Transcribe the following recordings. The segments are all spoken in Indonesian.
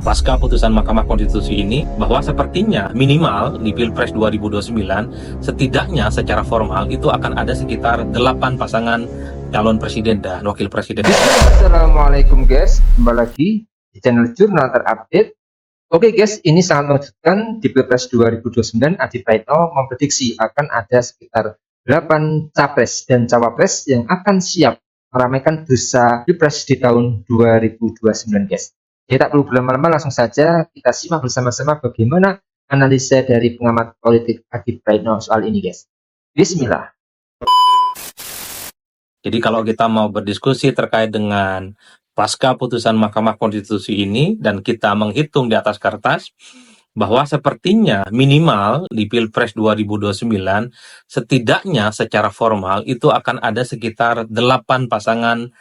pasca putusan Mahkamah Konstitusi ini bahwa sepertinya minimal di Pilpres 2029 setidaknya secara formal itu akan ada sekitar 8 pasangan calon presiden dan wakil presiden. Assalamualaikum guys, kembali lagi di channel Jurnal Terupdate. Oke guys, ini sangat mengejutkan. Di Pilpres 2029 Adi Praitno memprediksi akan ada sekitar 8 capres dan cawapres yang akan siap meramaikan bursa Pilpres di tahun 2029 guys. Jadi tak perlu berlama-lama, langsung saja kita simak bersama-sama bagaimana analisa dari pengamat politik Adi Praitno soal ini guys. Bismillah. Jadi kalau kita mau berdiskusi terkait dengan pasca putusan Mahkamah Konstitusi ini dan kita menghitung di atas kertas bahwa sepertinya minimal di Pilpres 2029 setidaknya secara formal itu akan ada sekitar 8 pasangan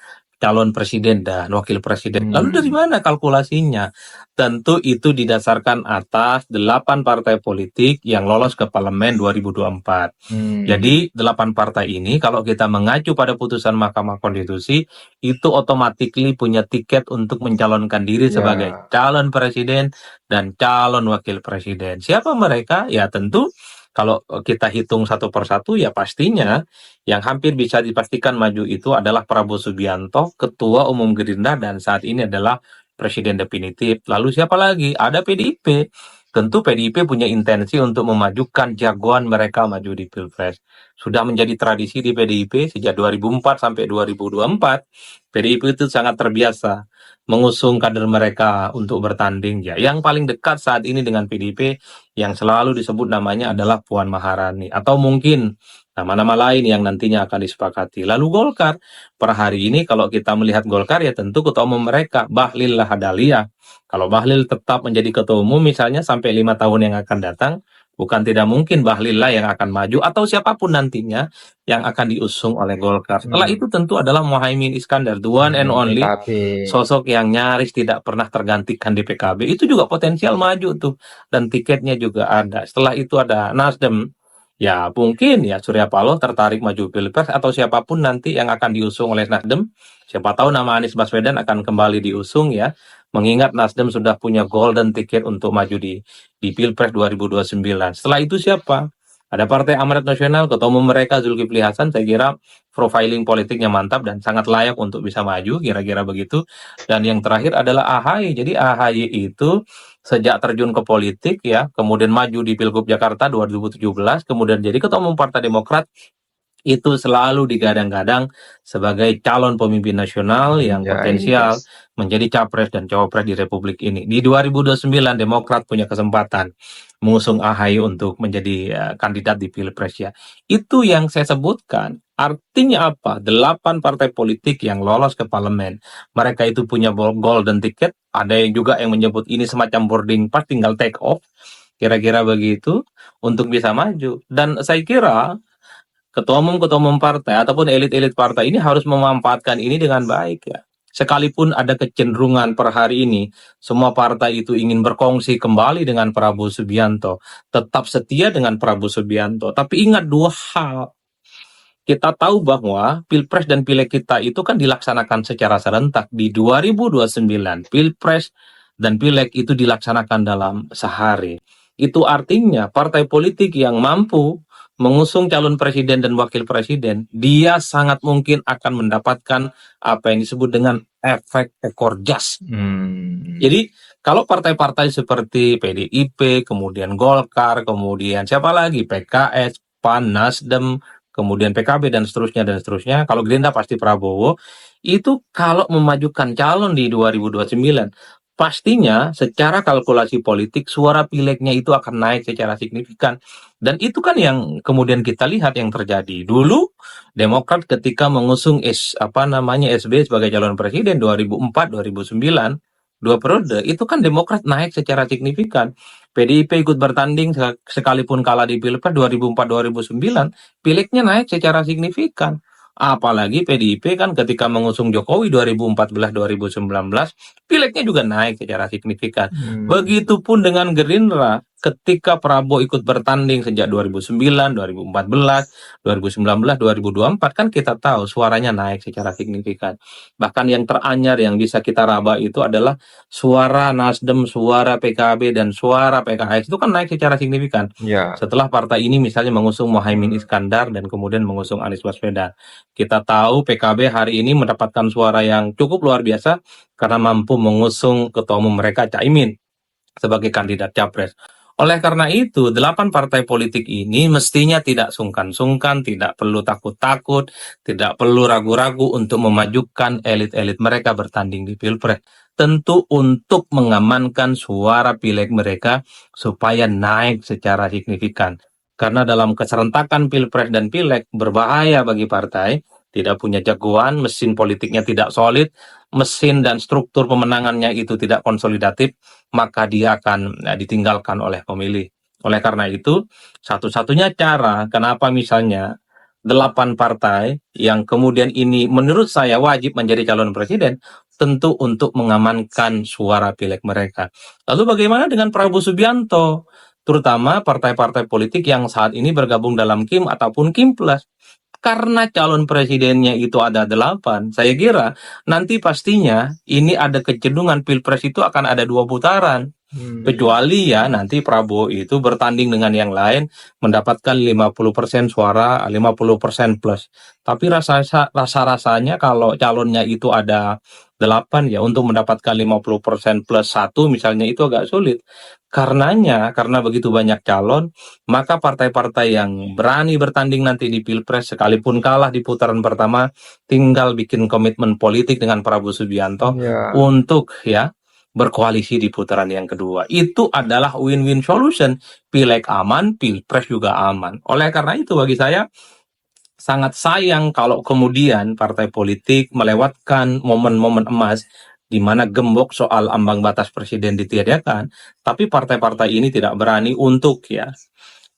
calon presiden dan wakil presiden. Lalu dari mana kalkulasinya? Tentu itu didasarkan atas 8 partai politik yang lolos ke parlemen 2024. Jadi 8 partai ini kalau kita mengacu pada putusan Mahkamah Konstitusi itu otomatis punya tiket untuk mencalonkan diri sebagai calon presiden dan calon wakil presiden. Siapa mereka? Ya tentu kalau kita hitung satu persatu ya pastinya yang hampir bisa dipastikan maju itu adalah Prabowo Subianto, Ketua Umum Gerindra dan saat ini adalah Presiden definitif. Lalu siapa lagi? Ada PDIP. Tentu PDIP punya intensi untuk memajukan jagoan mereka maju di Pilpres. Sudah menjadi tradisi di PDIP sejak 2004 sampai 2024. PDIP itu sangat terbiasa mengusung kader mereka untuk bertanding. Ya, yang paling dekat saat ini dengan PDIP yang selalu disebut namanya adalah Puan Maharani. Atau mungkin nama-nama lain yang nantinya akan disepakati. Lalu Golkar, per hari ini kalau kita melihat Golkar ya tentu ketua umum mereka, Bahlil Lahadalia. Kalau Bahlil tetap menjadi ketua umum misalnya sampai 5 tahun yang akan datang, bukan tidak mungkin Bahlil lah yang akan maju atau siapapun nantinya yang akan diusung oleh Golkar. Setelah itu tentu adalah Muhaimin Iskandar, the one and only sosok yang nyaris tidak pernah tergantikan di PKB. Itu juga potensial maju tuh dan tiketnya juga ada. Setelah itu ada Nasdem. Ya mungkin ya Surya Paloh tertarik maju Pilpres atau siapapun nanti yang akan diusung oleh Nasdem. Siapa tahu nama Anies Baswedan akan kembali diusung ya. Mengingat Nasdem sudah punya golden ticket untuk maju di Pilpres 2029. Setelah itu siapa? Ada Partai Amanat Nasional, ketua umum mereka Zulkifli Hasan, saya kira profiling politiknya mantap dan sangat layak untuk bisa maju, kira-kira begitu. Dan yang terakhir adalah AHY. Jadi AHY itu sejak terjun ke politik ya, kemudian maju di Pilgub Jakarta 2017, kemudian jadi ketua umum Partai Demokrat, itu selalu digadang-gadang sebagai calon pemimpin nasional yang potensial menjadi capres dan cawapres di Republik ini. Di 2029 Demokrat punya kesempatan mengusung AHY untuk menjadi kandidat di Pilpres ya. Itu yang saya sebutkan. Artinya apa? 8 partai politik yang lolos ke parlemen. Mereka itu punya golden ticket. Ada yang juga yang menyebut ini semacam boarding pass, tinggal take off. Kira-kira begitu untuk bisa maju. Dan saya kira ketua umum partai ataupun elit-elit partai ini harus memanfaatkan ini dengan baik ya. Sekalipun ada kecenderungan per hari ini, semua partai itu ingin berkongsi kembali dengan Prabowo Subianto, tetap setia dengan Prabowo Subianto. Tapi ingat dua hal, kita tahu bahwa Pilpres dan Pileg kita itu kan dilaksanakan secara serentak di 2029. Pilpres dan Pileg itu dilaksanakan dalam sehari. Itu artinya partai politik yang mampu mengusung calon presiden dan wakil presiden, dia sangat mungkin akan mendapatkan apa yang disebut dengan efek ekor jas. Jadi kalau partai-partai seperti PDIP, kemudian Golkar, kemudian siapa lagi, PKS, PAN, Nasdem, kemudian PKB dan seterusnya, kalau Gerindra pasti Prabowo, itu kalau memajukan calon di 2029, pastinya secara kalkulasi politik suara pilegnya itu akan naik secara signifikan. Dan itu kan yang kemudian kita lihat yang terjadi. Dulu Demokrat ketika mengusung SBY sebagai calon presiden 2004-2009, 2 periode, itu kan Demokrat naik secara signifikan. PDIP ikut bertanding sekalipun kalah di Pilpres 2004-2009, pilegnya naik secara signifikan. Apalagi PDIP kan ketika mengusung Jokowi 2014-2019, pilegnya juga naik secara signifikan. Begitupun dengan Gerindra. ketika Prabowo ikut bertanding sejak 2009, 2014, 2019, 2024 kan kita tahu suaranya naik secara signifikan. Bahkan yang teranyar yang bisa kita raba itu adalah suara Nasdem, suara PKB, dan suara PKS itu kan naik secara signifikan. Ya. Setelah partai ini misalnya mengusung Muhaimin Iskandar dan kemudian mengusung Anies Baswedan. Kita tahu PKB hari ini mendapatkan suara yang cukup luar biasa karena mampu mengusung ketua umum mereka Caimin sebagai kandidat capres. Oleh karena itu, 8 partai politik ini mestinya tidak sungkan-sungkan, tidak perlu takut-takut, tidak perlu ragu-ragu untuk memajukan elit-elit mereka bertanding di Pilpres. Tentu untuk mengamankan suara pileg mereka supaya naik secara signifikan. Karena dalam keserentakan Pilpres dan Pileg berbahaya bagi partai, tidak punya jagoan, mesin politiknya tidak solid, mesin dan struktur pemenangannya itu tidak konsolidatif, maka dia akan ditinggalkan oleh pemilih. Oleh karena itu, satu-satunya cara kenapa misalnya 8 partai yang kemudian ini menurut saya wajib menjadi calon presiden, tentu untuk mengamankan suara pileg mereka. Lalu bagaimana dengan Prabowo Subianto? Terutama partai-partai politik yang saat ini bergabung dalam KIM ataupun KIM Plus. Karena calon presidennya itu ada 8, saya kira nanti pastinya ini ada kecenderungan Pilpres itu akan ada 2 putaran. Kecuali ya nanti Prabowo itu bertanding dengan yang lain mendapatkan 50% suara, 50% plus. Tapi rasa-rasanya kalau calonnya itu ada 8 ya untuk mendapatkan 50% plus 1 misalnya itu agak sulit. Karena begitu banyak calon, maka partai-partai yang berani bertanding nanti di Pilpres sekalipun kalah di putaran pertama tinggal bikin komitmen politik dengan Prabowo Subianto Ya. untuk ya berkoalisi di putaran yang kedua. Itu adalah win-win solution. Pileg aman, Pilpres juga aman. Oleh karena itu bagi saya sangat sayang kalau kemudian partai politik melewatkan momen-momen emas di mana gembok soal ambang batas presiden ditiadakan, tapi partai-partai ini tidak berani untuk ya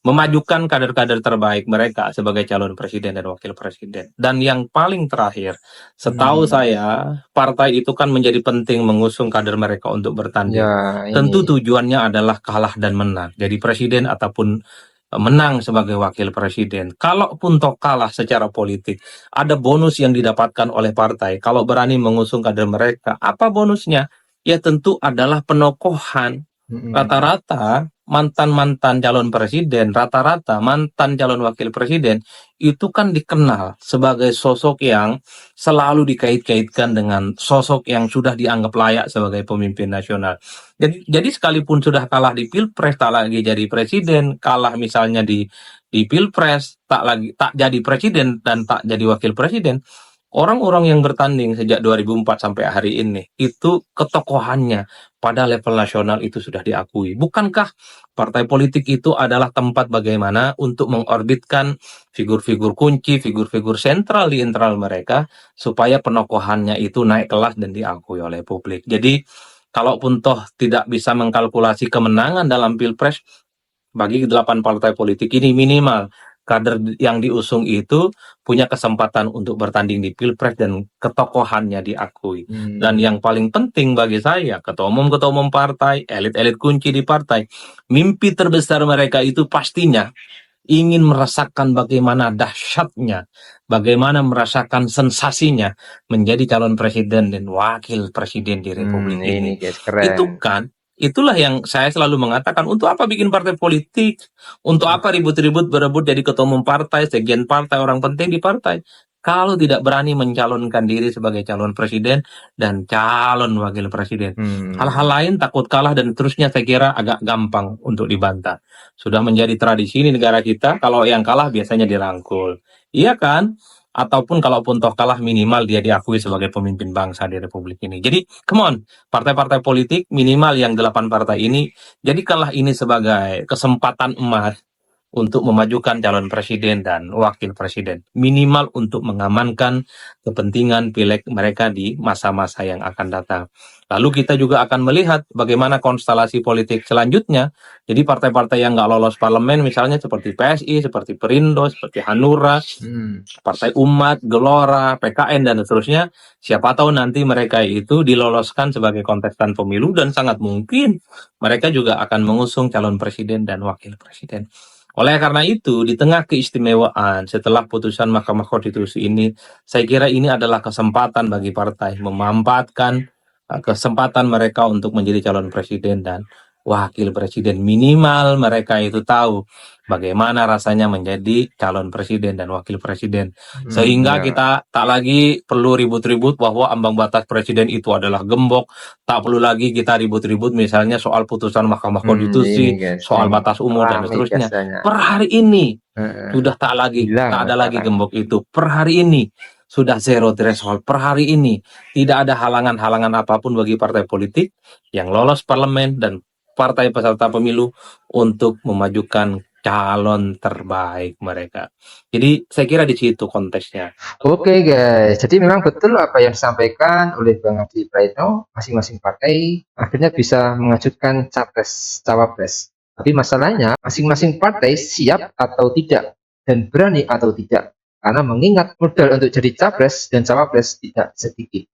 memajukan kader-kader terbaik mereka sebagai calon presiden dan wakil presiden. Dan yang paling terakhir, setahu saya, partai itu kan menjadi penting mengusung kader mereka untuk bertanding. Ya, Tentu ini. tujuannya adalah kalah dan menang, jadi presiden ataupun menang sebagai wakil presiden. Kalaupun toh kalah secara politik, ada bonus yang didapatkan oleh partai. Kalau berani mengusung kader mereka, apa bonusnya? Ya tentu adalah penokohan. Rata-rata mantan-mantan calon presiden, rata-rata mantan calon wakil presiden itu kan dikenal sebagai sosok yang selalu dikait-kaitkan dengan sosok yang sudah dianggap layak sebagai pemimpin nasional. Jadi sekalipun sudah kalah di Pilpres, tak lagi jadi presiden, kalah misalnya di Pilpres, tak jadi presiden dan tak jadi wakil presiden. Orang-orang yang bertanding sejak 2004 sampai hari ini, itu ketokohannya pada level nasional itu sudah diakui. Bukankah partai politik itu adalah tempat bagaimana untuk mengorbitkan figur-figur kunci, figur-figur sentral di internal mereka, supaya penokohannya itu naik kelas dan diakui oleh publik. Jadi, kalaupun toh tidak bisa mengkalkulasi kemenangan dalam Pilpres, bagi 8 partai politik ini minimal kader yang diusung itu punya kesempatan untuk bertanding di Pilpres dan ketokohannya diakui. Dan yang paling penting bagi saya, ketua umum partai, elit-elit kunci di partai, mimpi terbesar mereka itu pastinya ingin merasakan bagaimana dahsyatnya, bagaimana merasakan sensasinya menjadi calon presiden dan wakil presiden di Republik ini. Ini guys, keren. Itulah yang saya selalu mengatakan, untuk apa bikin partai politik? Untuk apa ribut-ribut berebut jadi ketua umum partai, sekjen partai, orang penting di partai? Kalau tidak berani mencalonkan diri sebagai calon presiden dan calon wakil presiden. Hal-hal lain takut kalah dan terusnya saya kira agak gampang untuk dibantah. Sudah menjadi tradisi di negara kita, kalau yang kalah biasanya dirangkul. Iya kan? Ataupun kalaupun toh kalah minimal dia diakui sebagai pemimpin bangsa di Republik ini. Jadi, come on, partai-partai politik minimal yang 8 partai ini, jadikanlah ini sebagai kesempatan emas untuk memajukan calon presiden dan wakil presiden. Minimal untuk mengamankan kepentingan pileg mereka di masa-masa yang akan datang. Lalu kita juga akan melihat bagaimana konstelasi politik selanjutnya. Jadi partai-partai yang nggak lolos parlemen misalnya seperti PSI, seperti Perindo, seperti Hanura, Partai Umat, Gelora, PKN, dan seterusnya, siapa tahu nanti mereka itu diloloskan sebagai kontestan pemilu dan sangat mungkin mereka juga akan mengusung calon presiden dan wakil presiden. Oleh karena itu, di tengah keistimewaan setelah putusan Mahkamah Konstitusi ini, saya kira ini adalah kesempatan bagi partai memanfaatkan kesempatan mereka untuk menjadi calon presiden dan wakil presiden. Minimal mereka itu tahu bagaimana rasanya menjadi calon presiden dan wakil presiden. Sehingga Ya. kita tak lagi perlu ribut-ribut bahwa ambang batas presiden itu adalah gembok. Tak perlu lagi kita ribut-ribut misalnya soal putusan Mahkamah Konstitusi, Ini guys, soal yang batas umur dan rame seterusnya. biasanya. Per hari ini Heeh. sudah tak Hilang ada lagi sekarang. gembok itu. Per hari ini sudah zero threshold. Per hari ini tidak ada halangan-halangan apapun bagi partai politik yang lolos parlemen dan partai peserta pemilu untuk memajukan calon terbaik mereka. Jadi saya kira di situ konteksnya. Oke guys, jadi memang betul apa yang disampaikan oleh Bang Adi Praitno, masing-masing partai akhirnya bisa mengajukan capres, cawapres. Tapi masalahnya masing-masing partai siap atau tidak dan berani atau tidak. Karena mengingat modal untuk jadi capres dan cawapres tidak sedikit.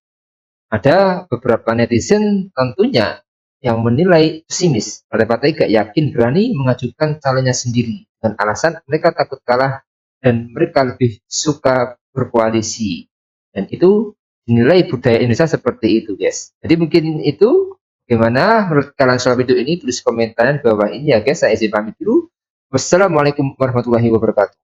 Ada beberapa netizen tentunya yang menilai pesimis. Partai-partai gak yakin berani mengajukan calonnya sendiri dengan alasan mereka takut kalah dan mereka lebih suka berkoalisi. Dan itu dinilai budaya Indonesia seperti itu, guys. Jadi mungkin itu bagaimana menurut kalian soal video ini? Tulis komentar di bawah ini ya, guys. Saya izin pamit dulu. Wassalamualaikum warahmatullahi wabarakatuh.